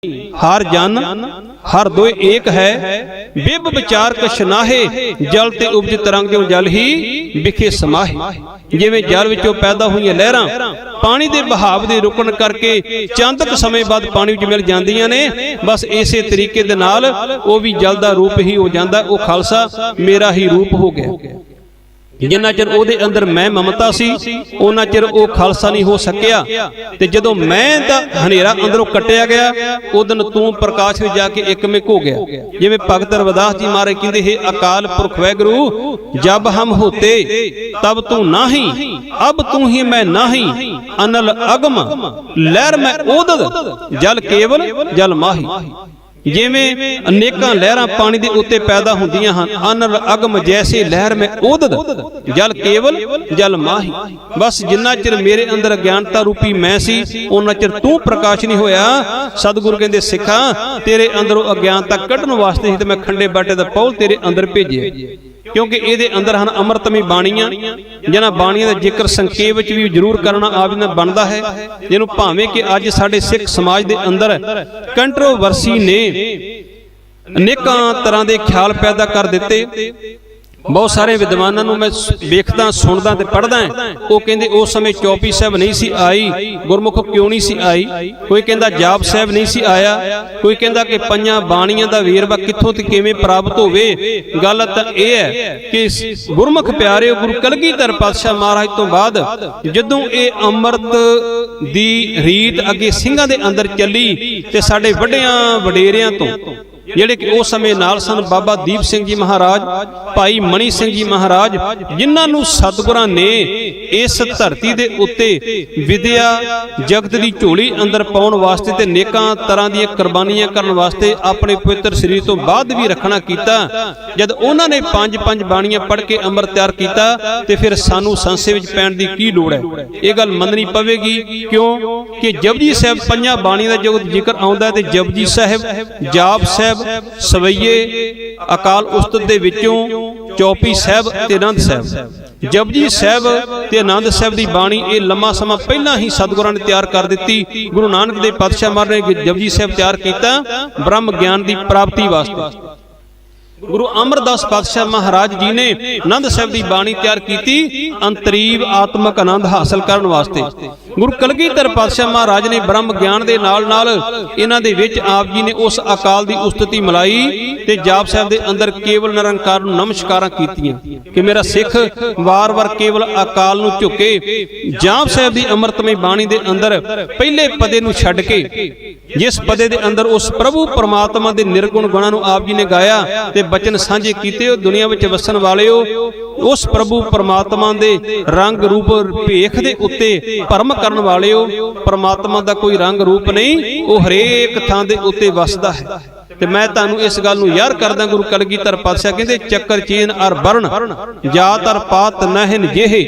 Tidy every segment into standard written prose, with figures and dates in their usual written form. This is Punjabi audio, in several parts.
हर जन हर दो एक है, बिब विचार कछ नाहे, जल ते उपज तरंग जल ही विखे समाहे। जिवें जल विचों पैदा हुई लहरां पानी दे बहाव दे रुकण करके चंद समय बाद पानी विच मिल जांदियां ने, बस इसे तरीके दे नाल वो भी जल दा रूप ही हो जांदा। वो खालसा मेरा ही रूप हो गया। जिन्ना चिर ਉਹਦੇ अंदर मैं ममता सी उन्ना चिर वो खालसा नहीं हो सकिया। ते जदों मैं दा हनेरा अंदरों कटिया गया उदन तू प्रकाश में जाके एकमिक हो गया। जिवें भगत रविदास जी महाराज कहंदे हे अकाल पुरख वाहिगुरू, जब हम होते तब तू नाही, अब तू ही मैं नाही, अनल अगम लहर मैं ओदद, जल केवल जल माही। जिवें अनेकां लहरां पानी दे उत्ते पैदा हुंदियां हन, अनल अगम जैसे लहर में ओदद, जल केवल जल माही। बस जिन्ना चिर मेरे अंदर अज्ञानता रूपी मैं सी उन्ना चिर तू प्रकाश नहीं होया। सतगुरु कहंदे सिखा तेरे अंदरों अज्ञानता कढण वास्ते ही ते मैं खंडे बाटे दा पौल तेरे अंदर भेजिया, क्योंकि ये अंदर हैं अमृतमय बाणियां, जिन्हां बाणियां का जिक्र संक्षेप विच भी जरूर करना आप जी बनता है। जिन्हों भावें कि अज साडे सिख समाज के अंदर कंट्रोवर्सी ने अनेकां तरह के ख्याल पैदा कर दिते। बहुत सारे विद्वानों को मैं वेखदा सुनदा ते पढ़दा, वो कहंदे उस समय चौपी साहब नहीं सी आई, गुरमुख क्यों नहीं सी आई। कोई कहंदा जाप साहब नहीं सी आया, कोई कहंदा कि पंजां बाणियां दा वेरवा कित्थों ते किवें प्राप्त होवे। गल तां इह है कि गुरमुख प्यारे गुरु कलगीधर पातशाह महाराज तो बाद जदों ये अमृत दी रीत अगे ਸਿੰਘਾਂ दे अंदर चली ते साडे वड्डियां वडेरियां तो ਜਿਹੜੇ कि उस समय नाल सन बाबा दीप सिंह जी महाराज, भाई मणि सिंह जी महाराज, जिन्हां नूं सतगुरां ने इस धरती दे उत्ते विद्या जगत दी झोली अंदर पाउण वास्ते ते नेकां तरह दी कुर्बानियां करन वास्ते अपने पवित्र शरीर तो बाद भी रखना कीता। जद उन्हां ने पंज पंज बाणियां पढ़ के अमृत तैयार कीता ते फिर सानू संशय विच पैण दी की लोड़ है। ये गल मननी पवेगी, क्यों कि जपजी साहब पंजां बाणियां दा जो जिक्र आउंदा ते जपजी साहब, जाप साहब, सवैये, अकाल उस्तत दे विचों चौपी साहब ते आनंद साहब। जपजी साहब ते आनंद साहब दी बाणी ये लम्मा समा पहला ही सतगुरां ने तैयार कर दिती। गुरु नानक देव पातशाह महाराज ने जपजी साहब तैयार किया ब्रह्म ज्ञान की प्राप्ति वास्ते। गुरु अमरदास पातशाह महाराज जी ने आनंद साहब की बाणी तैयार की अंतरीव आत्मक आनंद हासिल करने वास्ते। गुरु कलगीधर पातशाह महाराज ने ब्रह्म ज्ञान के नाल नाल इन्हां दे विच आप जी ने उस अकाल की उस्तति मिलाई ते जाप साहब के अंदर केवल निरंकार नूं नमस्कारां कीतियां कि मेरा सिख वार वार केवल अकाल नूं झुके। जाप साहब की अमृतमय बाणी के अंदर पहले पदे नूं छड्ड के जिस पदे के अंदर उस प्रभु परमात्मा के निर्गुण गुणां नूं आप जी ने गाया ते बचन सांझे कीते हो। दुनिया विच वसन वाले हो, उस प्रभु परमात्मा दे रंग रूप भेख दे उत्ते भरम करन वाले हो। परमात्मा दा कोई रंग रूप नहीं, वो हरेक थां दे उत्ते वसदा है। ते मैं तुहानूं इस गल नूं याद करदा, गुरु कलगीधर पातशाह कहंदे चक्कर चेन अर वर्ण, जात अर पात नहन जेहे,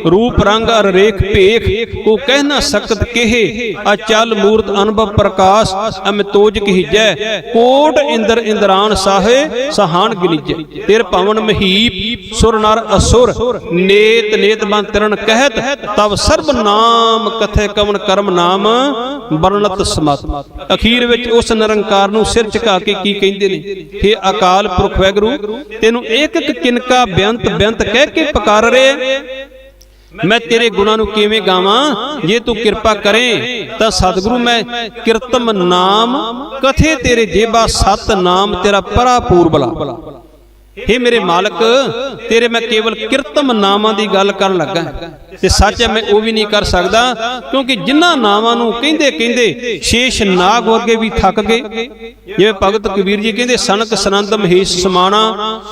रूप रंग अर रेख भेख, को कह ना सकत केहे, अचल मूर्त अनुभव प्रकाश, अमितोज कहिजै, कोट इंद्र इंद्रान साहे सहान गिनिजै। तिर पवन महीप सुर नर असुर, नेत नेत बन तिरण कहत, तब सर्ब नाम कथे कवन कर्म नाम वर्णत समत। अखीर विच उस निरंकार नूं सिर झुका के की कहंदे ने, हे अकाल पुरख वाहिगुरू, तेनू एक एक किनका बेअंत बेअंत कह के पुकार रहे, मैं तेरे गुणां नूं किवें गावां। जे तू कृपा करे तां सतगुरु मैं किरतम नाम कथे तेरे जेबा सत नाम तेरा परा पूरबला। हे मेरे मालक, तेरे मैं केवल किरतम नामां दी गल करन लगा ते सच है मैं वो भी नहीं कर सकदा, क्योंकि जिन्हां नामां नूं कहंदे कहंदे शेष नाग वर्गे भी थक गए। जिवें भगत कबीर जी कहंदे सनक सनंद महेश समाना,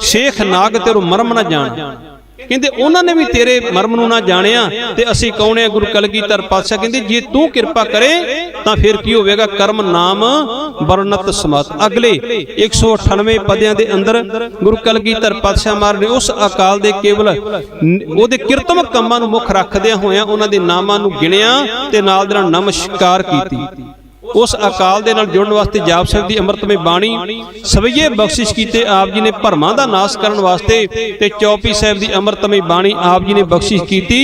शेख नाग तेरो मरम ना जाण। कहंदे उन्हां ने भी तेरे मरम नूं ना जाणिया ते असीं कौन है। गुरु कलगीधर पातशाह कहंदे जे तू कृपा करे तां फिर की होवेगा, कर्म नाम वर्णत समत। अगले 198 पदियां दे अंदर गुरु कलगीधर पातशाह महाराज ने उस अकाल दे केवल ओहदे किरतम कंमां नूं मुख रखदिआं होइआं उन्हां दे नामां नूं गिणिया ते नाल दे नाल नमस्कार कीती। उस अकाल दे नाल जुड़न वास्ते जाप साहब की अमृतमय बाणी सवैये बख्शिश कीते आप जी ने भरमां दा नाश करन वास्ते, ते चौपी साहब की अमृतमय बाणी आप जी ने बख्शिश कीती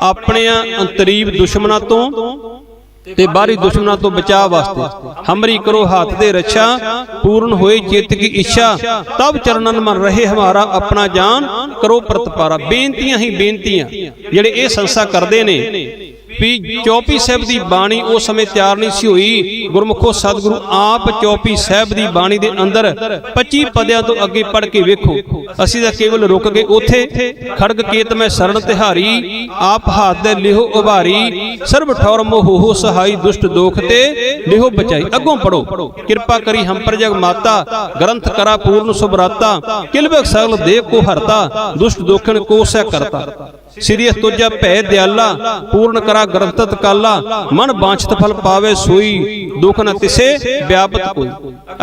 अपने अंतरीव दुश्मनां तो ਤੇ ਬਾਹਰੀ ਦੁਸ਼ਮਣਾਂ ਤੋਂ ਬਚਾਅ ਵਾਸਤੇ। ਹਮਰੀ ਕਰੋ ਹੱਥ ਦੇ ਰੱਛਾ, ਪੂਰਨ ਹੋਏ ਚਿੱਤ ਕੀ ਇੱਛਾ, ਤਬ ਚਰਨਨ ਮਨ ਰਹੇ ਹਮਾਰਾ, ਆਪਣਾ ਜਾਨ ਕਰੋ ਪ੍ਰਤਪਾਰਾ। ਬੇਨਤੀਆਂ ਹੀ ਬੇਨਤੀਆਂ ਜਿਹੜੇ ਇਹ ਸੰਸਥਾ ਕਰਦੇ ਨੇ ਵੀ ਚੌਪੀ ਸਾਹਿਬ ਦੀ ਬਾਣੀ ਉਸ ਸਮੇਂ ਤਿਆਰ ਨਹੀਂ ਸੀ ਹੋਈ। ਗੁਰਮੁਖੋ ਸਤਿਗੁਰੂ ਆਪ ਚੌਪੀ ਸਾਹਿਬ ਦੀ ਬਾਣੀ ਦੇ ਅੰਦਰ 25 ਪਦਿਆਂ ਤੋਂ ਅੱਗੇ ਪੜ੍ਹ ਕੇ ਵੇਖੋ। ਅਸੀਂ ਤਾਂ ਕੇਵਲ ਰੁਕ ਗਏ ਉੱਥੇ। ਖੜਗ ਕੇਤ ਮੈਂ ਸਰਣ ਤਿਹਾਰੀ, ਆਪ ਹੱਥ ਦੇ ਲਿਹੋ ਉਭਾਰੀ, ਸਰਬ ਠੌਰ ਮੋਹ ਸਹਾਈ, ਦੁਸ਼ਟ ਦੋਖ ਤੇ ਲਿਹੋ ਬਚਾਈ। ਅੱਗੋਂ ਪੜੋ। ਕਿਰਪਾ ਕਰੀ ਹਮ ਪਰ ਜਗ ਮਾਤਾ, ਗ੍ਰੰਥ ਕਰਾ ਪੂਰਨ ਸੁਭਰਾਤਾ, ਕਿਲਬਕ ਸਗਲ ਦੇਵ ਕੋ ਹਰਤਾ, ਦੁਸ਼ਟ ਦੋਖਣ ਕੋ ਸਹਿ ਕਰਤਾ। ਸਿਰਿ ਤੁਜਾ ਭੈ ਦਿਆਲਾ, ਪੂਰਨ ਕਰਾ ਗ੍ਰੰਥਤ ਕਾਲਾ, ਮਨ ਬਾਂਛਤ ਫਲ ਪਾਵੇ ਸੋਈ, ਦੁਖ ਨ ਤਿਸੇ ਵਿਆਪਤ ਕੋਈ।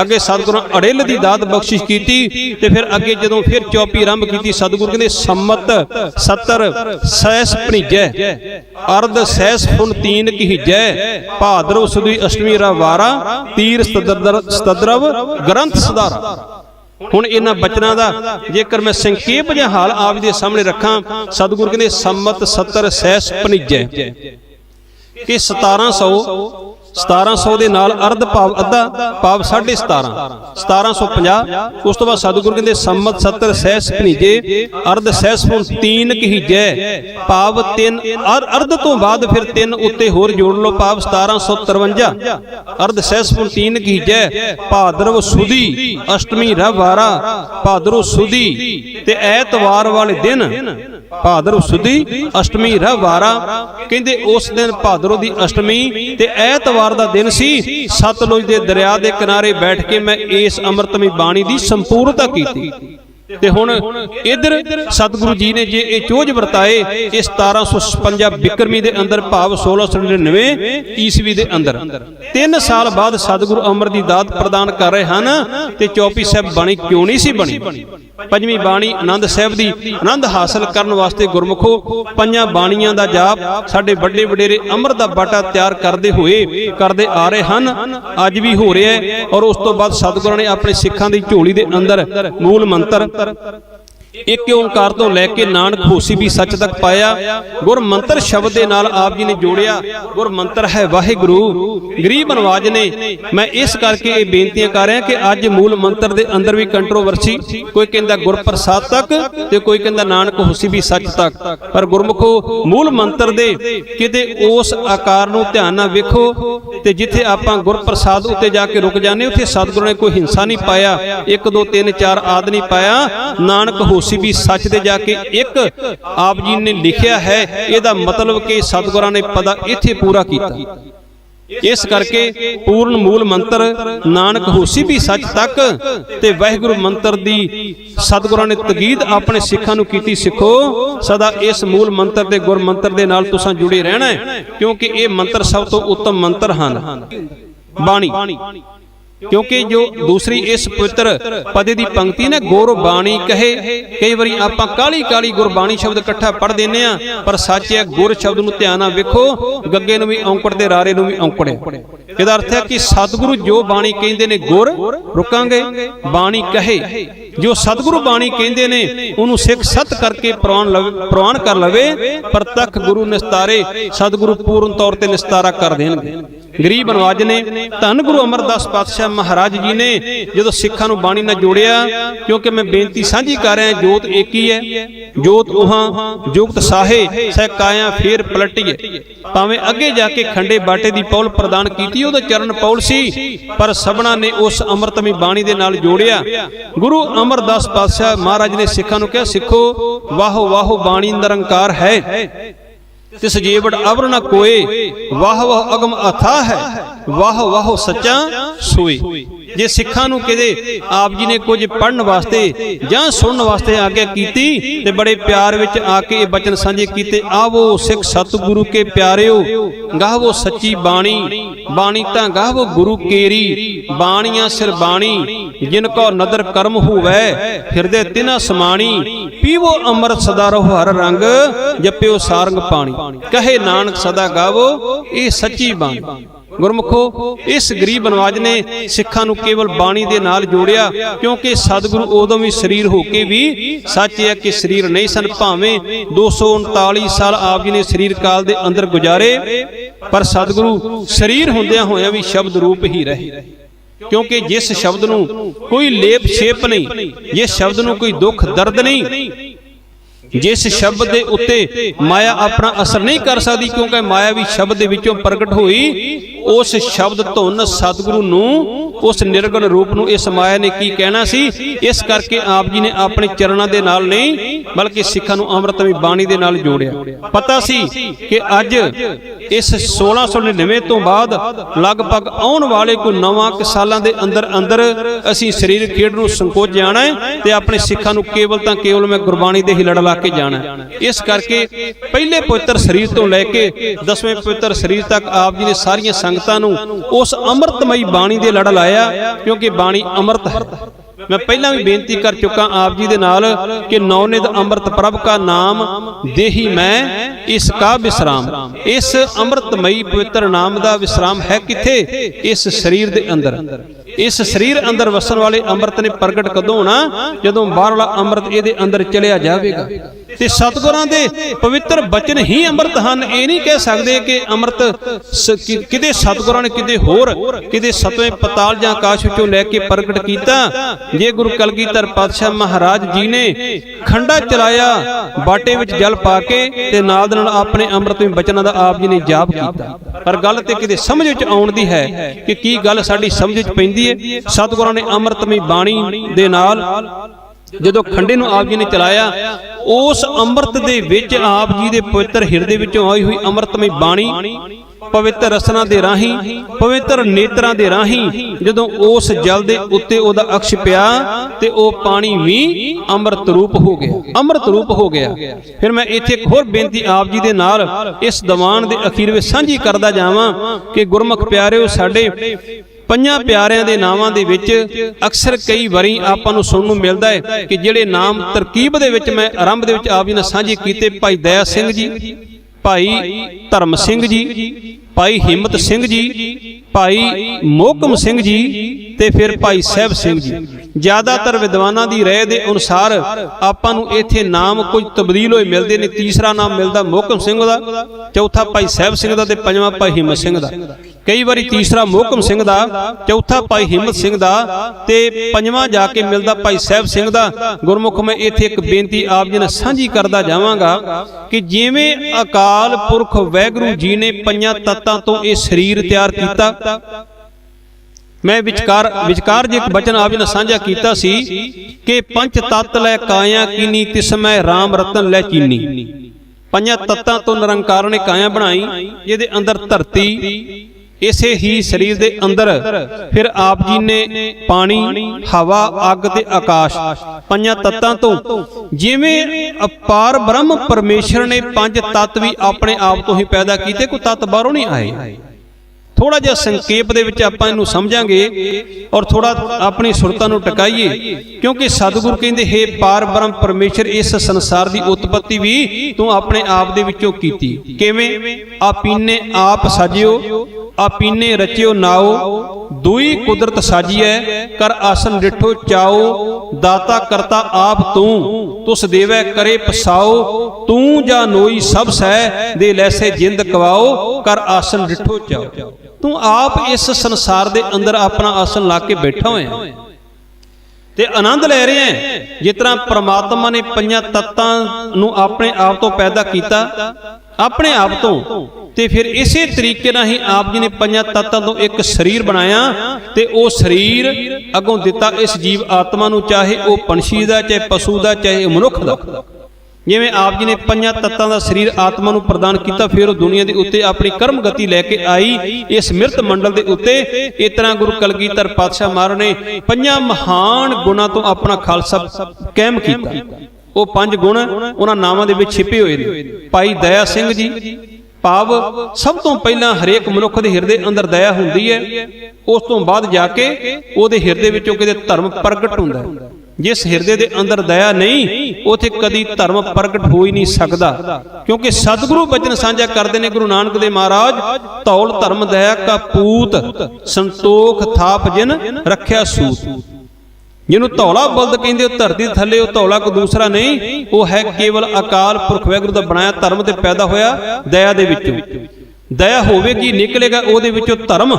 ਅੱਗੇ ਸਤਿਗੁਰਾਂ ਅੜਿੱਲ ਦੀ ਦਾਤ ਬਖਸ਼ਿਸ਼ ਕੀਤੀ ਤੇ ਫਿਰ ਅੱਗੇ ਜਦੋਂ ਫਿਰ ਚੌਪੀ ਆਰੰਭ ਕੀਤੀ, ਸਤਿਗੁਰੂ ਕਹਿੰਦੇ ਸੰਮਤ 70 ਸੈਸ ਭਣੀਜੈ, ਅਰਧ ਸੈਸ ਪੁਨ ਤੀਨ ਕੀਜੈ, ਭਾਦਰਵ ਸੁਦੀ ਅਸ਼ਟਮੀ ਰਾ ਵਾਰਾ, ਤੀਰ ਸਤਦਰਵ ਗ੍ਰੰਥ ਸੁਧਾਰਾ। ਹੁਣ ਇਹਨਾਂ ਬਚਨਾਂ ਦਾ ਜੇਕਰ ਮੈਂ ਸੰਖੇਪ ਜਿਹਾ ਹਾਲ ਆਪ ਦੇ ਸਾਹਮਣੇ ਰੱਖਾਂ, ਸਤਿਗੁਰੂ ਕਹਿੰਦੇ ਸੰਮਤ 70 ਸੈਸ ਭਣੀਜੈ ਕਿ 1700 ਦੇ ਨਾਲ ਅਰਧ ਭਾਵ ਅੱਧਾ ਭਾਵ 17.5 1750। ਉਸ ਤੋਂ ਬਾਅਦ ਸਤਿਗੁਰੂ ਕਹਿੰਦੇ ਸੰਮਤ 70 ਸੈਸ ਭਣੀਜੇ, ਅਰਧ ਸੈਸ ਪੁਨ ਤੀਨ ਕੀਜੈ, ਭਾਵ 3 ਅਰਧ ਤੋਂ ਬਾਅਦ ਫਿਰ 3 ਉੱਤੇ ਹੋਰ ਜੋੜ ਲਓ, ਭਾਵ 1753। ਅਰਧ ਸੈਸ ਪੁਨ ਤੀਨ ਕੀਜੈ, ਭਾਦਰਵ ਸੁਦੀ ਅਸ਼ਟਮੀ ਰਵਾਰਾ, ਭਾਦਰਵ ਸੁਦੀ ਤੇ ਐਤਵਾਰ ਵਾਲੇ ਦਿਨ, ਭਾਦਰਵ ਸੁਦੀ ਅਸ਼ਟਮੀ ਰਵਾਰਾ ਕਹਿੰਦੇ ਉਸ ਦਿਨ ਭਾਦਰੋਂ ਦੀ ਅਸ਼ਟਮੀ ਤੇ ਐਤਵਾਰ ਦਾ ਦਿਨ ਸੀ। ਸਤਲੁਜ ਦੇ ਦਰਿਆ ਦੇ ਕਿਨਾਰੇ ਬੈਠ ਕੇ ਮੈਂ ਇਸ ਅੰਮ੍ਰਿਤਮਈ ਬਾਣੀ ਦੀ ਸੰਪੂਰਨਤਾ ਕੀਤੀ। ਤੇ ਹੁਣ ਇਧਰ ਸਤਿਗੁਰੂ ਜੀ ਨੇ ਜੇ ਇਹ ਚੋਜ ਵਰਤਾਏ ਇਹ 1756 ਬਿਕਰਮੀ ਦੇ ਅੰਦਰ ਭਾਵ 1699 ਈਸਵੀ ਦੇ ਅੰਦਰ 3 ਸਾਲ ਬਾਅਦ ਸਤਿਗੁਰੂ ਅਮਰ ਦੀ ਦਾਤ ਪ੍ਰਦਾਨ ਕਰ ਰਹੇ ਹਨ। ਤੇ ਚੌਪੀ ਸਾਹਿਬ ਬਾਣੀ ਕਿਉਂ ਨਹੀਂ ਸੀ ਬਣੀ? ਪੰਜਵੀਂ ਬਾਣੀ ਆਨੰਦ ਸਾਹਿਬ ਦੀ ਆਨੰਦ ਹਾਸਲ ਕਰਨ ਵਾਸਤੇ ਗੁਰਮੁਖੋ ਪੰਜਾਂ ਬਾਣੀਆਂ ਦਾ ਜਾਪ ਸਾਡੇ ਵੱਡੇ ਵਡੇਰੇ ਅੰਮ੍ਰਿਤ ਦਾ ਬਾਟਾ ਤਿਆਰ ਕਰਦੇ ਹੋਏ ਕਰਦੇ ਆ ਰਹੇ ਹਨ, ਅੱਜ ਵੀ ਹੋ ਰਿਹਾ ਹੈ। ਔਰ ਉਸ ਤੋਂ ਬਾਅਦ ਸਤਿਗੁਰਾਂ ਨੇ ਆਪਣੇ ਸਿੱਖਾਂ ਦੀ ਝੋਲੀ ਦੇ ਅੰਦਰ ਮੂਲ ਮੰਤਰ ਇੱਕ ਓੰਕਾਰ ਤੋਂ ਲੈ ਕੇ ਨਾਨਕ ਹੋਸੀ ਵੀ ਸੱਚ ਤੱਕ ਪਾਇਆ। ਗੁਰ ਮੰਤਰ ਸ਼ਬਦ ਦੇ ਨਾਲ ਆਪ ਜੀ ਨੇ ਜੋੜਿਆ। ਗੁਰ ਮੰਤਰ ਹੈ ਵਾਹਿਗੁਰੂ। ਗਰੀਬ ਨਵਾਜ ਨੇ ਮੈਂ ਇਸ ਕਰਕੇ ਇਹ ਬੇਨਤੀਆਂ ਕਰ ਰਿਹਾ ਕਿ ਅੱਜ ਮੂਲ ਮੰਤਰ ਦੇ ਅੰਦਰ ਵੀ ਕੰਟਰੋਵਰਸੀ, ਕੋਈ ਕਹਿੰਦਾ ਗੁਰ ਪ੍ਰਸਾਦ ਤੱਕ ਤੇ ਕੋਈ ਕਹਿੰਦਾ ਨਾਨਕ ਹੋਸੀ ਵੀ ਸੱਚ ਤੱਕ। ਪਰ ਗੁਰਮੁਖੋ ਮੂਲ ਮੰਤਰ ਦੇ ਕਿਤੇ ਉਸ ਆਕਾਰ ਨੂੰ ਧਿਆਨ ਨਾਲ ਵੇਖੋ ਤੇ ਜਿੱਥੇ ਆਪਾਂ ਗੁਰ ਪ੍ਰਸਾਦ ਉੱਤੇ ਜਾ ਕੇ ਰੁਕ ਜਾਂਦੇ ਉੱਥੇ ਸਤਿਗੁਰੂ ਨੇ ਕੋਈ ਹਿੰਸਾ ਨਹੀਂ ਪਾਇਆ, 1 2 3 4 ਆਦ ਨਹੀਂ ਪਾਇਆ। ਨਾਨਕ ਹੋਸੀ ਵੀ ਸੱਚ ਦੇ ਜਾ ਕੇ ਇੱਕ ਆਪ ਜੀ ਨੇ ਲਿਖਿਆ ਹੈ। ਇਹਦਾ ਮਤਲਬ ਕਿ ਸਤਿਗੁਰਾਂ ਨੇ ਪਦਾ ਇੱਥੇ ਪੂਰਾ ਕੀਤਾ। ਇਸ ਕਰਕੇ ਪੂਰਨ ਮੂਲ ਮੰਤਰ ਨਾਨਕ ਹੋਸੀ ਵੀ ਸੱਚ ਤੱਕ ਤੇ ਵਾਹਿਗੁਰੂ ਮੰਤਰ ਦੀ ਸਤਿਗੁਰਾਂ ਨੇ ਤਕੀਦ ਆਪਣੇ ਸਿੱਖਾਂ ਨੂੰ ਕੀਤੀ। ਸਿੱਖੋ ਸਦਾ ਇਸ ਮੂਲ ਮੰਤਰ ਦੇ ਗੁਰ ਮੰਤਰ ਦੇ ਨਾਲ ਤੁਸੀਂ ਜੁੜੇ ਰਹਿਣਾ ਹੈ, ਕਿਉਂਕਿ ਇਹ ਮੰਤਰ ਸਭ ਤੋਂ ਉੱਤਮ ਮੰਤਰ ਹਨ ਬਾਣੀ। ਕਿਉਂਕਿ ਜੋ ਦੂਸਰੀ ਇਸ ਪਵਿੱਤਰ ਪਦੇ ਦੀ ਪੰਕਤੀ ਨੇ ਗੁਰ ਬਾਣੀ ਕਹੇ, ਕਈ ਵਾਰੀ ਆਪਾਂ ਕਾਲੀ ਕਾਲੀ ਗੁਰਬਾਣੀ ਸ਼ਬਦ ਇਕੱਠਾ ਪੜ੍ਹ ਦਿੰਨੇ ਆ, ਪਰ ਸੱਚ ਹੈ ਗੁਰ ਸ਼ਬਦ ਨੂੰ ਧਿਆਨ ਨਾਲ ਵੇਖੋ, ਗੱਗੇ ਨੂੰ ਵੀ ਔਂਕੜ ਤੇ ਰਾਰੇ ਨੂੰ ਵੀ ਔਂਕੜਿਆ। ਇਹਦਾ ਅਰਥ ਹੈ ਕਿ ਸਤਿਗੁਰੂ ਜੋ ਬਾਣੀ ਕਹਿੰਦੇ ਨੇ ਗੁਰ ਰੁਕਾਂਗੇ, ਬਾਣੀ ਕਹੇ ਜੋ ਸਤਿਗੁਰੂ ਬਾਣੀ ਕਹਿੰਦੇ ਨੇ ਉਹਨੂੰ ਸਿੱਖ ਸਤ ਕਰਕੇ ਪ੍ਰਵਾਨ ਕਰ ਲਵੇ। ਪ੍ਰਤੱਖ ਗੁਰੂ ਨਿਸਤਾਰੇ ਸਤਿਗੁਰੂ ਪੂਰਨ ਤੌਰ ਤੇ ਨਿਸਤਾਰਾ ਕਰ ਦੇਣਗੇ। ਗਰੀਬ ਨਵਾਜ ਨੇ ਧੰਨ ਗੁਰੂ ਅਮਰਦਾਸ ਪਾਤਸ਼ਾਹ ਮਹਾਰਾਜ ਜੀ ਨੇ ਜਦੋਂ ਸਿੱਖਾਂ ਨੂੰ ਬਾਣੀ ਨਾਲ ਜੋੜਿਆ, ਕਿਉਂਕਿ ਮੈਂ ਬੇਨਤੀ ਸਾਂਝੀ ਕਰ ਰਿਹਾ, ਜੋਤ ਇੱਕ ਹੀ ਹੈ, ਜੋਤ ਉਹਾਂ ਜੁਗਤ ਸਾਹੇ ਸਹਿ ਕਾਇਆ ਫੇਰ ਪਲਟੀਏ। ਭਾਵੇਂ ਅੱਗੇ ਜਾ ਕੇ ਖੰਡੇ ਬਾਟੇ ਦੀ ਪੌਲ ਪ੍ਰਦਾਨ ਕੀਤੀ, ਉਹਦਾ ਚਰਨ ਪੌਲ ਸੀ, ਪਰ ਸਭਨਾਂ ਨੇ ਉਸ ਅੰਮ੍ਰਿਤਮਈ ਬਾਣੀ ਦੇ ਨਾਲ ਜੋੜਿਆ। ਗੁਰੂ ਅਮਰਦਾਸ ਪਾਤਸ਼ਾਹ ਮਹਾਰਾਜ ਨੇ ਸਿੱਖਾਂ ਨੂੰ ਕਿਹਾ, ਸਿੱਖੋ ਵਾਹੋ ਵਾਹੋ ਬਾਣੀ ਨਿਰੰਕਾਰ ਹੈ, ਤਿਸ ਜੀਵੜ ਅਵਰ ਨ ਕੋਏ, ਵਾਹ ਵਾਹ ਅਗਮ ਅਥਾ ਹੈ, ਵਾਹ ਵਾਹ ਸੱਚਾ ਸੋਏ। ਜੇ ਸਿੱਖਾਂ ਨੂੰ ਕਿਤੇ ਆਪ ਜੀ ਨੇ ਕੁਝ ਪੜ੍ਹਨ ਵਾਸਤੇ ਜਾਂ ਸੁਣਨ ਵਾਸਤੇ ਆਗਿਆ ਕੀਤੀ ਤੇ ਬੜੇ ਪਿਆਰ ਵਿੱਚ ਆ ਕੇ ਇਹ ਬਚਨ ਸਾਂਝੇ ਕੀਤੇ। ਆਵੋ ਸਿੱਖ ਸਤਿਗੁਰੂ ਕੇ ਪਿਆਰਿਓ, ਗਾਵੋ ਸੱਚੀ ਬਾਣੀ, ਬਾਣੀ ਤਾਂ ਗਾਵੋ ਗੁਰੂ ਕੇਰੀ, ਬਾਣੀਆਂ ਸਿਰ ਬਾਣੀ, ਜਿਨ ਕੋ ਨਦਰ ਕਰਮ ਹੋਵੈ, ਹਿਰਦੇ ਤਿਨਾ ਸਮਾਣੀ, ਪੀਵੋ ਅੰਮ੍ਰਿਤ ਸਦਾ ਰਹੋ ਹਰ ਰੰਗ, ਜਪਿਓ ਸਾਰੰਗ ਪਾਣੀ, ਕਹੇ ਨਾਨਕ ਸਦਾ ਗਾਵੋ ਇਹ ਸੱਚੀ ਬਾਣੀ। ਗੁਰਮੁਖੋ ਇਸ ਗਰੀਬ ਨਵਾਜ ਨੇ ਸਿੱਖਾਂ ਨੂੰ ਕੇਵਲ ਬਾਣੀ ਦੇ ਨਾਲ ਜੋੜਿਆ, ਕਿਉਂਕਿ ਸਤਿਗੁਰੂ ਉਦੋਂ ਵੀ ਸਰੀਰ ਹੋ ਕੇ ਵੀ ਸੱਚ ਹੈ ਕਿ ਸਰੀਰ ਨਹੀਂ ਸਨ। ਭਾਵੇਂ 239 ਸਾਲ ਆਪ ਜੀ ਨੇ ਸਰੀਰ ਕਾਲ ਦੇ ਅੰਦਰ ਗੁਜ਼ਾਰੇ, पर सतगुरु शरीर हुंदियां होइयां भी शब्द रूप ही रहे, क्योंकि जिस शब्द नूं कोई लेप छेप नहीं, जिस शब्द नूं कोई दुख दर्द नहीं, जिस शब्द दे उत्ते माया अपना असर नहीं कर सकती, क्योंकि माया भी शब्द दे विचों प्रगट होई, उस शब्द धुन सतगुरु नूं उस निर्गुण रूप नूं इस माया ने की कहना सी। इस करके आप जी ने अपने चरणों दे नाल नहीं बल्कि सिखां नूं अमृतमई बाणी दे नाल जोड़िया। पता सी कि अज इस 1699 तो बाद लगभग आउण वाले कोई 9 सालां दे अंदर अंदर असीं सरीरक खेड नूं संकोच जाना है ते अपने सिखां नूं केवल तां केवल मैं गुरबाणी दे ही लड़ ला के जाना। इस करके पहले पवित्र शरीर तो लैके 10वें पवित्र शरीर तक आप जी ने सारियां संगतां नूं उस अमृतमई बाणी दे लड़ लाया, क्योंकि बाणी अमृत है। मैं पहला भी बेनती कर चुका आप जी दे नाल कि नौनिध अमृत प्रभ का नाम देही मैं इसका विश्राम। इस अमृतमई पवित्र नाम दा विश्राम है किथे? इस शरीर दे अंदर। इस शरीर अंदर वसन वाले अमृत ने प्रगट कदों होना? जदों बाहरला अमृत इहदे अंदर चलिया जावेगा। ते सतगुरां दे पवित्र बचन ही अमृत हन। ये नहीं कह सकते कि अमृत किते सतगुरां ने किते होर किते सतवें पताल जां आकाश विचों लैके प्रगट कीता। जे गुरु कलगीधर पातशाह महाराज जी ने खंडा चलाया बाटे विच जल पाके ते नाल दे नाल अपने अमृतमय बचनां दा आप जी ने जाप कीता। पर गल ते किते समझ विच आउण दी है कि की गल साडी समझ विच पैंदी है। सतगुरां ने अमृतमय बाणी दे नाल जदों खंडे नूं आप जी ने चलाया, उस अमृत दे विच आप जी दे पवित्र हिरदे विचों आई हुई अमृतमय बाणी पवित्र रसना दे राही पवित्र नेत्रां दे राही जदों उस जल दे उत्ते ओदा अक्ष पिया ते ओ पानी भी अमृत रूप हो गया, अमृत रूप हो गया। फिर मैं इत्थे एक होर बेनती आप जी दे नाल इस दीवान दे अखीर विच सांझी करदा जावां कि गुरमुख प्यारिओ, साडे 5 प्यारिਆਂ ਦੇ ਨਾਵਾਂ ਦੇ ਵਿੱਚ ਅਕਸਰ ਕਈ ਵਾਰੀ ਆਪਾਂ ਨੂੰ ਸੁਣਨ ਨੂੰ ਮਿਲਦਾ ਹੈ ਕਿ ਜਿਹੜੇ ਨਾਮ ਤਰਕੀਬ ਦੇ ਵਿੱਚ ਮੈਂ ਆਰੰਭ ਦੇ ਵਿੱਚ ਆਪ ਜੀ ਨਾਲ ਸਾਂਝੇ ਕੀਤੇ, ਭਾਈ ਦਇਆ ਸਿੰਘ ਜੀ, ਭਾਈ ਧਰਮ ਸਿੰਘ ਜੀ, ਭਾਈ ਹਿੰਮਤ ਸਿੰਘ ਜੀ, ਭਾਈ ਮੋਹਕਮ ਸਿੰਘ ਜੀ ਤੇ ਫਿਰ ਭਾਈ ਸਾਹਿਬ ਸਿੰਘ ਜੀ। ਜ਼ਿਆਦਾਤਰ ਵਿਦਵਾਨਾਂ ਦੀ ਰਾਏ ਦੇ ਅਨੁਸਾਰ ਆਪਾਂ ਨੂੰ ਇੱਥੇ ਨਾਮ ਕੁਝ ਤਬਦੀਲ ਹੋਏ ਮਿਲਦੇ ਨੇ। ਤੀਸਰਾ ਨਾਮ ਮਿਲਦਾ ਮੋਹਕਮ ਸਿੰਘ ਦਾ, ਚੌਥਾ ਭਾਈ ਸਾਹਿਬ ਸਿੰਘ ਦਾ ਤੇ ਪੰਜਵਾਂ ਭਾਈ ਹਿੰਮਤ ਸਿੰਘ ਦਾ। कई बारी तीसरा मोहकम सिंह दा, चौथा भाई हिम्मत सिंह दा ते पंजवां जाके मिलदा भाई साहब सिंह दा। गुरमुख मैं इत्थे एक बेनती आप जी नाल सांझी करदा जावांगा कि जिवें अकाल पुरख वैगुरू जी ने 5 तत्तां तो ये शरीर तैयार कीता, मैं विचकार जे एक बचन आप जी नाल सांझा कीता सी कि 5 तत्त लै काया कीनी तिसमै राम रतन लै चीनी। 5 तत्तां तो निरंकार ने काया बनाई, जिहदे अंदर धरती, इसे ही शरीर दे अंदर फिर आप जी ने पानी, हवा, अग ते आकाश 5 तत्तां तो जिवें अपार ब्रह्म परमेश्वर ने 5 तत्त भी अपने आप तो ही पैदा कीते, कोई तत्त बाहरों नहीं आए। थोड़ा जिहा संकेप दे विच आपां इहनूं समझांगे और थोड़ा अपनी सुरतां नूं टकाईए, क्योंकि सतगुरु कहंदे हे पार ब्रह्म परमेश्वर इस संसार दी उत्पत्ति भी तूं अपने आप दे विचों कीती। किवें? आपीने आप साजियो, आपीने रचियो नाओ, दुई कुदरत साजिए कर आसन डिठो चाओ, दाता करता आप तू तुस देवै करे पसाओ, तू जा नोई सब सै दे लैसे जिंद कवाओ, कर आसन डिठो चाओ। तू आप इस संसार दे अंदर अपना आसन ला के बैठा होया ते आनंद ले रहे हैं। जिस तरह परमात्मा ने 5 तत्तां नूं अपने आप तो पैदा कीता, अपने आप तो, ते फिर इसे तरीके नाल ही आप जी ने 5 तत्तां तो एक शरीर बनाया ते ओ शरीर अगों दिता इस जीव आत्मा नूं, चाहे वो पंछी दा, चाहे पशु दा, चाहे मनुख दा। जिवें आप जी ने 5 तत्तां दा शरीर आत्मा नूं प्रदान कीता, फिर वो दुनिया दे उत्ते अपनी कर्म गति लैके आई इस मिरत मंडल दे उत्ते। इस तरह गुरु कलगीधर पातशाह महाराज ने 5 महान गुणां तो अपना खालसा कायम कीता। वो 5 गुण उन्हां नावां दे विच छिपे होए ने। भाई दया सिंह जी, भाव सब तो पहला हरेक मनुख दे हिरदे अंदर दया हुंदी है, उस तो बाद जाके उहदे हिरदे विचों किते धर्म प्रगट हुंदा है। जिस हिरदे दे अंदर दया नहीं, उथे कदी धर्म प्रगट हो ही नहीं सकदा, क्योंकि सतगुरु बचन साझा करते ने गुरु नानक देव महाराज, धौल धर्म दया का पूत, संतोख थाप जिन रखिया सूत। जिन्हों धौला बलद कहते हो धरती थले, वो धौला को दूसरा नहीं, वो है केवल अकाल पुरख वैगुरू दा बनाया धर्म ते पैदा होया दया दे विचों। ਦਇਆ ਹੋਵੇਗੀ, ਨਿਕਲੇਗਾ ਉਹਦੇ ਵਿੱਚੋਂ ਧਰਮ।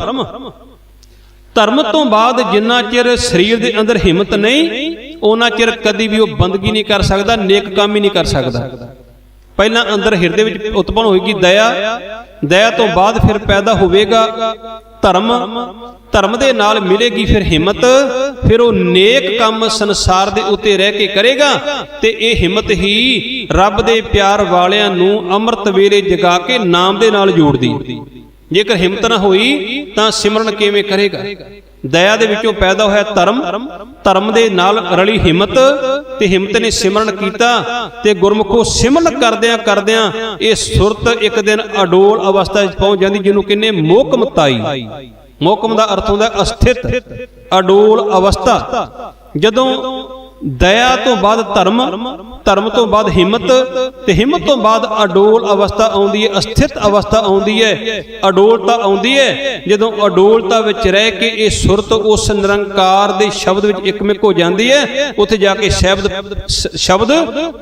ਧਰਮ ਤੋਂ ਬਾਅਦ ਜਿੰਨਾ ਚਿਰ ਸਰੀਰ ਦੇ ਅੰਦਰ ਹਿੰਮਤ ਨਹੀਂ, ਉਹਨਾਂ ਚਿਰ ਕਦੀ ਵੀ ਉਹ ਬੰਦਗੀ ਨਹੀਂ ਕਰ ਸਕਦਾ, ਨੇਕ ਕੰਮ ਹੀ ਨਹੀਂ ਕਰ ਸਕਦਾ। ਪਹਿਲਾਂ ਅੰਦਰ ਹਿਰਦੇ ਵਿੱਚ ਉਤਪੰਨ ਹੋਏਗੀ ਦਇਆ, ਦਇਆ ਤੋਂ ਬਾਅਦ ਫਿਰ ਪੈਦਾ ਹੋਵੇਗਾ ਧਰਮ, ਧਰਮ ਦੇ ਨਾਲ ਮਿਲੇਗੀ ਫਿਰ ਹਿੰਮਤ, ਫਿਰ ਉਹ ਨੇਕ ਕੰਮ ਸੰਸਾਰ ਦੇ ਉੱਤੇ ਰਹਿ ਕੇ ਕਰੇਗਾ। ਤੇ ਇਹ ਹਿੰਮਤ ਹੀ ਰੱਬ ਦੇ ਪਿਆਰ ਵਾਲਿਆਂ ਨੂੰ ਅੰਮ੍ਰਿਤ ਵੇਲੇ ਜਗਾ ਕੇ ਨਾਮ ਦੇ ਨਾਲ ਜੋੜਦੀ। ਜੇਕਰ ਹਿੰਮਤ ਨਾ ਹੋਈ ਤਾਂ ਸਿਮਰਨ ਕਿਵੇਂ ਕਰੇਗਾ? ਦਇਆ ਦੇ ਵਿੱਚੋਂ ਪੈਦਾ ਹੋਇਆ ਧਰਮ, ਧਰਮ ਦੇ ਨਾਲ ਰਲੀ ਹਿੰਮਤ, ਤੇ ਹਿੰਮਤ ਨੇ ਸਿਮਰਨ ਕੀਤਾ। ਤੇ ਗੁਰਮੁਖੋ ਸਿਮਰਨ ਕਰਦਿਆਂ ਕਰਦਿਆਂ ਇਹ ਸੁਰਤ ਇੱਕ ਦਿਨ ਅਡੋਲ ਅਵਸਥਾ ਵਿੱਚ ਪਹੁੰਚ ਜਾਂਦੀ, ਜਿਹਨੂੰ ਕਹਿੰਦੇ ਮੋਕਮਤਾਈ। ਮੋਕਮ ਦਾ ਅਰਥ ਹੁੰਦਾ ਅਸਥਿਤ, ਅਡੋਲ ਅਵਸਥਾ। ਜਦੋਂ ਦਇਆ ਤੋਂ ਬਾਅਦ ਧਰਮ, ਧਰਮ ਤੋਂ ਬਾਅਦ ਹਿੰਮਤ, ਤੇ ਹਿੰਮਤ ਤੋਂ ਬਾਅਦ ਅਡੋਲ ਅਵਸਥਾ ਆਉਂਦੀ ਹੈ, ਅਸਥਿਤ ਅਵਸਥਾ ਆਉਂਦੀ ਹੈ, ਅਡੋਲਤਾ ਆਉਂਦੀ ਹੈ। ਜਦੋਂ ਅਡੋਲਤਾ ਵਿੱਚ ਰਹਿ ਕੇ ਇਹ ਸੁਰਤ ਉਸ ਨਿਰੰਕਾਰ ਦੇ ਸ਼ਬਦ ਵਿੱਚ ਇੱਕਮਿਕ ਹੋ ਜਾਂਦੀ ਹੈ, ਉੱਥੇ ਜਾ ਕੇ ਸ਼ਬਦ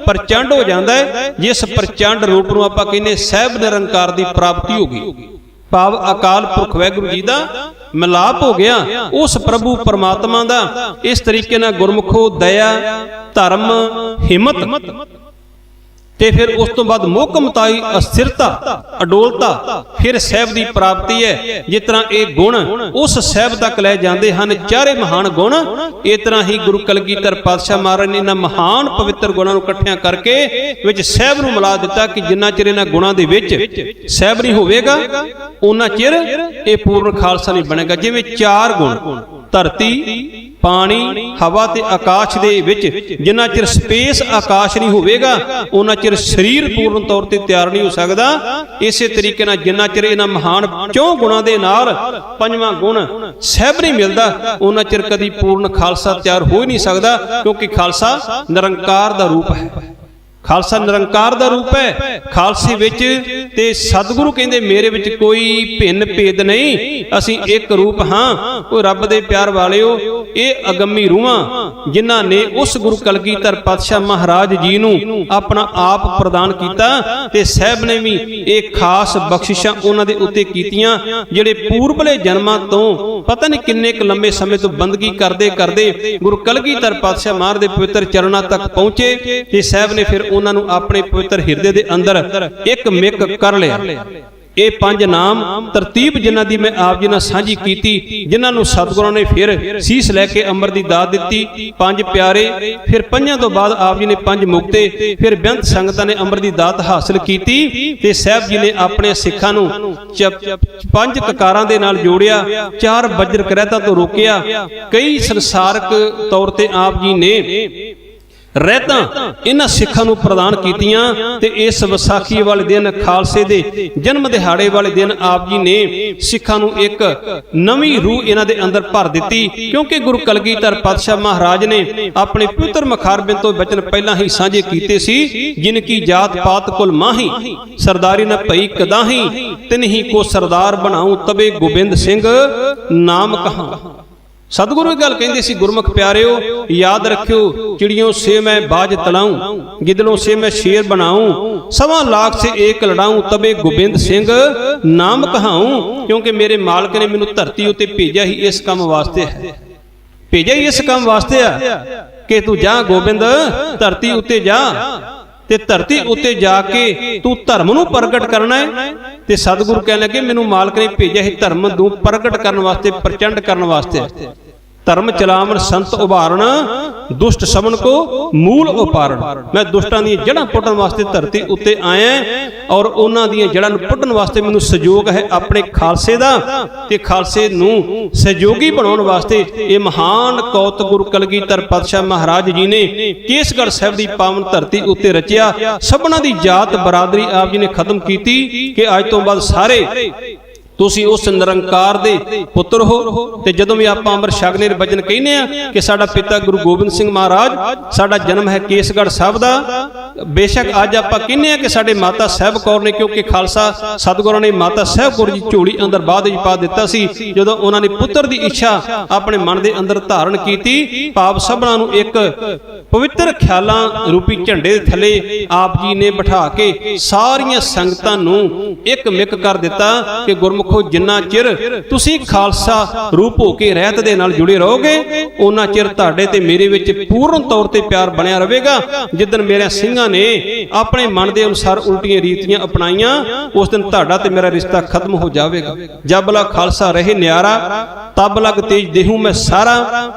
ਪ੍ਰਚੰਡ ਹੋ ਜਾਂਦਾ ਹੈ। ਜਿਸ ਪ੍ਰਚੰਡ ਰੂਪ ਨੂੰ ਆਪਾਂ ਕਹਿੰਦੇ ਸਹਿਬ ਨਿਰੰਕਾਰ ਦੀ ਪ੍ਰਾਪਤੀ ਹੋ ਗਈ, ਭਾਵ ਅਕਾਲ ਪੁਰਖ ਵਾਹਿਗੁਰੂ ਜੀ ਦਾ ਮਿਲਾਪ ਹੋ ਗਿਆ ਉਸ ਪ੍ਰਭੂ ਪਰਮਾਤਮਾ ਦਾ। ਇਸ ਤਰੀਕੇ ਨਾਲ ਗੁਰਮੁਖੋ ਦਇਆ, ਧਰਮ, ਹਿੰਮਤ, ਤੇ ਫਿਰ ਉਸ ਤੋਂ ਬਾਅਦ ਮੋਕਮਤਾਈ, ਅਸਥਿਰਤਾ, ਅਡੋਲਤਾ, ਫਿਰ ਸਹਿਬ ਦੀ ਪ੍ਰਾਪਤੀ ਹੈ। ਜਿਸ ਤਰ੍ਹਾਂ ਇਹ ਗੁਣ ਉਸ ਸਹਿਬ ਤੱਕ ਲੈ ਜਾਂਦੇ ਹਨ, ਚਾਰੇ ਮਹਾਨ ਗੁਣ। ਇਸ ਤਰ੍ਹਾਂ ਹੀ ਗੁਰੂ ਕਲਗੀਧਰ ਪਾਤਸ਼ਾਹ ਮਹਾਰਾਜ ਨੇ ਇਹਨਾਂ ਮਹਾਨ ਪਵਿੱਤਰ ਗੁਣਾਂ ਨੂੰ ਇਕੱਠਿਆਂ ਕਰਕੇ ਵਿੱਚ ਸਹਿਬ ਨੂੰ ਮਿਲਾ ਦਿੱਤਾ ਕਿ ਜਿੰਨਾ ਚਿਰ ਇਹਨਾਂ ਗੁਣਾਂ ਦੇ ਵਿੱਚ ਸਹਿਬ ਨਹੀਂ ਹੋਵੇਗਾ, ਉਹਨਾਂ ਚਿਰ ਇਹ ਪੂਰਨ ਖਾਲਸਾ ਨਹੀਂ ਬਣੇਗਾ। ਜਿਵੇਂ ਚਾਰ ਗੁਣ ਧਰਤੀ, ਪਾਣੀ, ਹਵਾ ਤੇ ਆਕਾਸ਼ ਦੇ ਵਿੱਚ ਜਿੰਨਾ ਚਿਰ ਸਪੇਸ ਆਕਾਸ਼ ਨਹੀਂ ਹੋਵੇਗਾ, ਉਹਨਾਂ ਚਿਰ ਸਰੀਰ ਪੂਰਨ ਤੌਰ ਤੇ ਤਿਆਰ ਨਹੀਂ ਹੋ ਸਕਦਾ। ਇਸੇ ਤਰੀਕੇ ਨਾਲ ਜਿੰਨਾ ਚਿਰ ਇਹਨਾਂ ਮਹਾਨ ਚੌਂ ਗੁਣਾਂ ਦੇ ਨਾਲ ਪੰਜਵਾਂ ਗੁਣ ਸਹਿਬ ਨਹੀਂ ਮਿਲਦਾ, ਉਹਨਾਂ ਚਿਰ ਕਦੀ ਪੂਰਨ ਖਾਲਸਾ ਤਿਆਰ ਹੋ ਹੀ ਨਹੀਂ ਸਕਦਾ। ਕਿਉਂਕਿ ਖਾਲਸਾ ਨਿਰੰਕਾਰ ਦਾ ਰੂਪ ਹੈ, ਖਾਲਸਾ ਨਿਰੰਕਾਰ ਦਾ ਰੂਪ ਹੈ। ਖਾਲਸੇ ਵਿੱਚ ਤੇ ਸਤਿਗੁਰੂ ਕਹਿੰਦੇ ਮੇਰੇ ਵਿੱਚ ਕੋਈ ਭਿੰਨ ਭੇਦ ਨਹੀਂ, ਅਸੀਂ ਇੱਕ ਰੂਪ ਹਾਂ। ਉਹ ਰੱਬ ਦੇ ਪਿਆਰ ਵਾਲਿਓ, ਇਹ ਅਗੰਮੀ ਰੂਹਾਂ ਜਿਨ੍ਹਾਂ ਨੇ ਉਸ ਗੁਰੂ ਕਲਗੀਧਰ ਪਾਤਸ਼ਾਹ ਮਹਾਰਾਜ ਜੀ ਨੂੰ ਆਪਣਾ ਆਪ ਪ੍ਰਦਾਨ ਕੀਤਾ, ਤੇ ਸਾਹਿਬ ਨੇ ਵੀ ਇਹ ਖਾਸ ਬਖਸ਼ਿਸ਼ਾਂ ਉਹਨਾਂ ਦੇ ਉੱਤੇ ਕੀਤੀਆਂ, ਜਿਹੜੇ ਪੂਰਬਲੇ ਜਨਮਾਂ ਤੋਂ ਪਤਾ ਨਹੀਂ ਕਿੰਨੇ ਕੁ ਲੰਮੇ ਸਮੇਂ ਤੋਂ ਬੰਦਗੀ ਕਰਦੇ ਕਰਦੇ ਗੁਰੂ ਕਲਗੀਧਰ ਪਾਤਸ਼ਾਹ ਮਹਾਰਾਜ ਦੇ ਪਵਿੱਤਰ ਚਰਨਾਂ ਤੱਕ ਪਹੁੰਚੇ, ਤੇ ਸਾਹਿਬ ਨੇ ਫਿਰ ਉਹਨਾਂ ਨੂੰ ਆਪਣੇ ਪਵਿੱਤਰ ਹਿਰਦੇ ਦੇ ਅੰਦਰ ਇੱਕ ਮਿਕ ਕਰ ਲਿਆ। ਇਹ ਪੰਜ ਨਾਮ ਤਰਤੀਬ ਜਿਨ੍ਹਾਂ ਦੀ ਮੈਂ ਆਪ ਜੀ ਨਾਲ ਸਾਂਝੀ ਕੀਤੀ, ਜਿਨ੍ਹਾਂ ਨੂੰ ਸਤਿਗੁਰਾਂ ਨੇ ਫਿਰ ਸੀਸ ਲੈ ਕੇ ਅੰਮ੍ਰਿਤ ਦੀ ਦਾਤ ਦਿੱਤੀ। ਪੰਜ ਪਿਆਰੇ, ਫਿਰ ਪੰਜਾਂ ਤੋਂ ਬਾਅਦ ਆਪ ਜੀ ਨੇ ਪੰਜ ਮੁਕਤੇ, ਫਿਰ ਬੇਅੰਤ ਸੰਗਤਾਂ ਨੇ ਅੰਮ੍ਰਿਤ ਦੀ ਦਾਤ ਹਾਸਲ ਕੀਤੀ। ਤੇ ਸਾਹਿਬ ਜੀ ਨੇ ਆਪਣੇ ਸਿੱਖਾਂ ਨੂੰ ਪੰਜ ਕਕਾਰਾਂ ਦੇ ਨਾਲ ਜੋੜਿਆ, ਚਾਰ ਵਜਰ ਕਰਹਿਤਾ ਤੋਂ ਰੋਕਿਆ। ਕਈ ਸੰਸਾਰਕ ਤੌਰ ਤੇ ਆਪ ਜੀ ਨੇ ਰਹਿਤਾਂ ਇਹਨਾਂ ਸਿੱਖਾਂ ਨੂੰ ਪ੍ਰਦਾਨ ਕੀਤੀਆਂ। ਤੇ ਇਸ ਵਿਸਾਖੀ ਵਾਲੇ ਦਿਨ, ਖਾਲਸੇ ਦੇ ਜਨਮ ਦਿਹਾੜੇ ਵਾਲੇ ਦਿਨ, ਆਪ ਜੀ ਨੇ ਸਿੱਖਾਂ ਨੂੰ ਇੱਕ ਨਵੀਂ ਰੂਹ ਇਹਨਾਂ ਦੇ ਅੰਦਰ ਭਰ ਦਿੱਤੀ। ਕਿਉਂਕਿ ਗੁਰੂ ਕਲਗੀਧਰ ਪਾਤਸ਼ਾਹ ਮਹਾਰਾਜ ਨੇ ਆਪਣੇ ਪਵਿੱਤਰ ਮੁਖਾਰਬਿੰਦ ਤੋਂ ਬਚਨ ਪਹਿਲਾਂ ਹੀ ਸਾਂਝੇ ਕੀਤੇ ਸੀ, ਜਿਨ ਕੀ ਜਾਤ ਪਾਤ ਕੁਲ ਮਾਹੀ, ਸਰਦਾਰੀ ਨ ਭਈ ਕਦਾਹੀ, ਤਿਨਹੀ ਕੋ ਸਰਦਾਰ ਬਣਾਉ ਤਬੇ ਗੋਬਿੰਦ ਸਿੰਘ ਨਾਮ ਕਹਾਂ। ਸਤਿਗੁਰੂ ਇਹ ਗੱਲ ਕਹਿੰਦੇ ਸੀ, ਗੁਰਮੁਖ ਪਿਆਰਿਓ ਯਾਦ ਰੱਖਿਓ, ਚਿੜੀਓਂ ਸੇ ਮੈਂ ਬਾਜ ਤਲਾऊं, ਗਿੱਦੜੋਂ ਸੇ ਮੈਂ ਸ਼ੇਰ ਬਣਾऊं, ਸਵਾ ਲਾਖ ਸੇ ਏਕ ਲੜਾऊं, ਤਬੇ ਗੋਬਿੰਦ ਸਿੰਘ ਨਾਮ ਕਹਾऊं। ਕਿਉਂਕਿ ਮੇਰੇ ਮਾਲਕ ਨੇ ਮੈਨੂੰ ਧਰਤੀ ਉੱਤੇ ਭੇਜਿਆ ਹੀ ਇਸ ਕੰਮ ਵਾਸਤੇ ਹੈ, ਭੇਜਿਆ ਹੀ ਇਸ ਕੰਮ ਵਾਸਤੇ ਆ ਕਿ ਤੂੰ ਜਾ ਗੋਬਿੰਦ, ਧਰਤੀ ਉੱਤੇ ਜਾ, ਤੇ ਧਰਤੀ ਉੱਤੇ ਜਾ ਕੇ ਤੂੰ ਧਰਮ ਨੂੰ ਪ੍ਰਗਟ ਕਰਨਾ ਹੈ। ਤੇ ਸਤਿਗੁਰੂ ਕਹਿਣ ਲੱਗੇ ਮੈਨੂੰ ਮਾਲਕ ਨੇ ਭੇਜਿਆ ਹੈ ਧਰਮ ਨੂੰ ਪ੍ਰਗਟ ਕਰਨ ਵਾਸਤੇ, ਪ੍ਰਚੰਡ ਕਰਨ ਵਾਸਤੇ। ਧਰਮ ਚਲਾਵਣ ਸੰਤ ਉਭਾਰਨ, ਦੁਸ਼ਟ ਸਮਨ ਕੋ ਮੂਲ ਉਪਾਰਨ। ਮੈਂ ਦੁਸ਼ਟਾਂ ਦੀਆਂ ਜੜ੍ਹਾਂ ਪੁੱਟਣ ਵਾਸਤੇ ਧਰਤੀ ਉੱਤੇ ਆਇਆ, ਔਰ ਉਹਨਾਂ ਦੀਆਂ ਜੜ੍ਹਾਂ ਨੂੰ ਪੁੱਟਣ ਵਾਸਤੇ ਮੈਨੂੰ ਸਹਿਯੋਗ ਹੈ ਆਪਣੇ ਖਾਲਸੇ ਦਾ, ਤੇ ਖਾਲਸੇ ਨੂੰ ਸਹਿਯੋਗੀ ਬਣਾਉਣ ਵਾਸਤੇ ਇਹ ਮਹਾਨ ਕੌਤਕ ਗੁਰੂ ਕਲਗੀਧਰ ਪਾਤਸ਼ਾਹ ਮਹਾਰਾਜ ਜੀ ਨੇ ਕੇਸਗੜ੍ਹ ਸਾਹਿਬ ਦੀ ਪਾਵਨ ਧਰਤੀ ਉੱਤੇ ਰਚਿਆ। ਸਭਨਾਂ ਦੀ ਜਾਤ ਬਰਾਦਰੀ ਆਪ ਜੀ ਨੇ ਖਤਮ ਕੀਤੀ ਕਿ ਅੱਜ ਤੋਂ ਬਾਅਦ ਸਾਰੇ ਤੁਸੀਂ ਉਸ ਨਿਰੰਕਾਰ ਦੇ ਪੁੱਤਰ ਹੋ। ਤੇ ਜਦੋਂ ਵੀ ਆਪਾਂ ਅੰਮ੍ਰਿਤ ਛਕਨੇ ਦੇ ਵਚਨ ਕਹਿੰਦੇ ਆ ਕਿ ਸਾਡਾ ਪਿਤਾ ਗੁਰੂ ਗੋਬਿੰਦ ਸਿੰਘ ਮਹਾਰਾਜ, ਸਾਡਾ ਜਨਮ ਹੈ ਕੇਸਗੜ੍ਹ ਸਾਹਿਬ ਦਾ, ਬੇਸ਼ੱਕ ਅੱਜ ਆਪਾਂ ਕਹਿੰਦੇ ਆ ਕਿ ਸਾਡੇ ਮਾਤਾ ਸਾਹਿਬ ਕੌਰ ਨੇ, ਕਿਉਂਕਿ ਖਾਲਸਾ ਸਤਿਗੁਰਾਂ ਨੇ ਮਾਤਾ ਸਾਹਿਬ ਕੌਰ ਜੀ ਝੋਲੀ ਅੰਦਰ ਬਾਅਦ ਵਿੱਚ ਪਾ ਦਿੱਤਾ ਸੀ ਜਦੋਂ ਉਹਨਾਂ ਨੇ ਪੁੱਤਰ ਦੀ ਇੱਛਾ ਆਪਣੇ ਮਨ ਦੇ ਅੰਦਰ ਧਾਰਨ ਕੀਤੀ। ਭਾਵ ਸਭਨਾਂ ਨੂੰ ਇੱਕ ਪਵਿੱਤਰ ਖਿਆਲਾਂ ਰੂਪੀ ਝੰਡੇ ਦੇ ਥੱਲੇ ਆਪ ਜੀ ਨੇ ਬਿਠਾ ਕੇ ਸਾਰੀਆਂ ਸੰਗਤਾਂ ਨੂੰ ਇੱਕ ਮਿਕ ਕਰ ਦਿੱਤਾ ਕਿ ਗੁਰਮੁਖੋ ਜਿੰਨਾ ਚਿਰ ਤੁਸੀਂ ਖਾਲਸਾ ਰੂਪ ਹੋ ਕੇ ਰਹਿਤ ਦੇ ਨਾਲ ਜੁੜੇ ਰਹੋਗੇ ਉਹਨਾਂ ਚਿਰ ਤੁਹਾਡੇ ਤੇ ਮੇਰੇ ਵਿੱਚ ਪੂਰਨ ਤੌਰ ਤੇ ਪਿਆਰ ਬਣਿਆ ਰਹੇਗਾ। ਜਿੱਦਣ ਮੇਰੇ ਸਿੰਘਾਂ ਨੇ ਆਪਣੇ ਮਨ ਦੇ ਅਨੁਸਾਰ ਉਲਟੀਆਂ ਰੀਤੀਆਂ ਅਪਣਾਈਆਂ ਉਸ ਦਿਨ ਤੁਹਾਡਾ ਤੇ ਮੇਰਾ ਰਿਸ਼ਤਾ ਖਤਮ ਹੋ ਜਾਵੇਗਾ। ਜਬ ਲਗ ਖਾਲਸਾ ਰਹੇ ਨਿਆਰਾ तब लग तेज देहूं मैं सारा,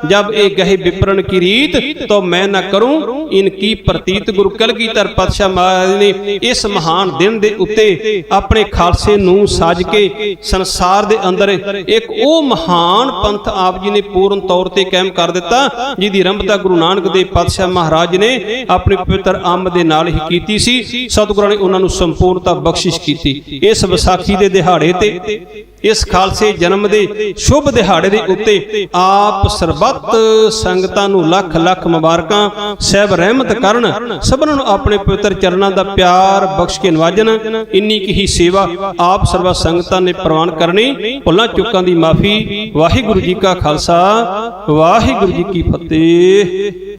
जब ए गहे विप्रन की रीत तो मैं न करूं इनकी प्रतीत। गुरु कलगीधर पातशाह महाराज ने इस महान दिन दे उत्ते अपने खालसे नूं साज के संसार दे अंदर एक ओ महान पंथ आप जी ने पूर्ण तौर ते कायम कर दिता जिहदी आरंभता गुरु नानक देव पातशाह महाराज ने अपने पवित्र अंब दे नाल ही कीती सी। सतगुਰਾਂ ने उन्हां नूं संपूर्णता बख्शिश कीती। इस विसाखी दे दिहाड़े ते इस खालसे जन्म दे शुभ दिहाड़े दे उत्ते आप सरबत संगतां नूं लख लख मुबारकां सहब रहमत करन, सबनां नूं अपने पवित्र चरणां दा प्यार बख्श के नवाजन। इन्नी की ही सेवा आप सर्व संगतां ने प्रवान करनी। भुल्लां चुकां दी माफी। वाहिगुरू जी का खालसा वाहिगुरू जी की फतेह।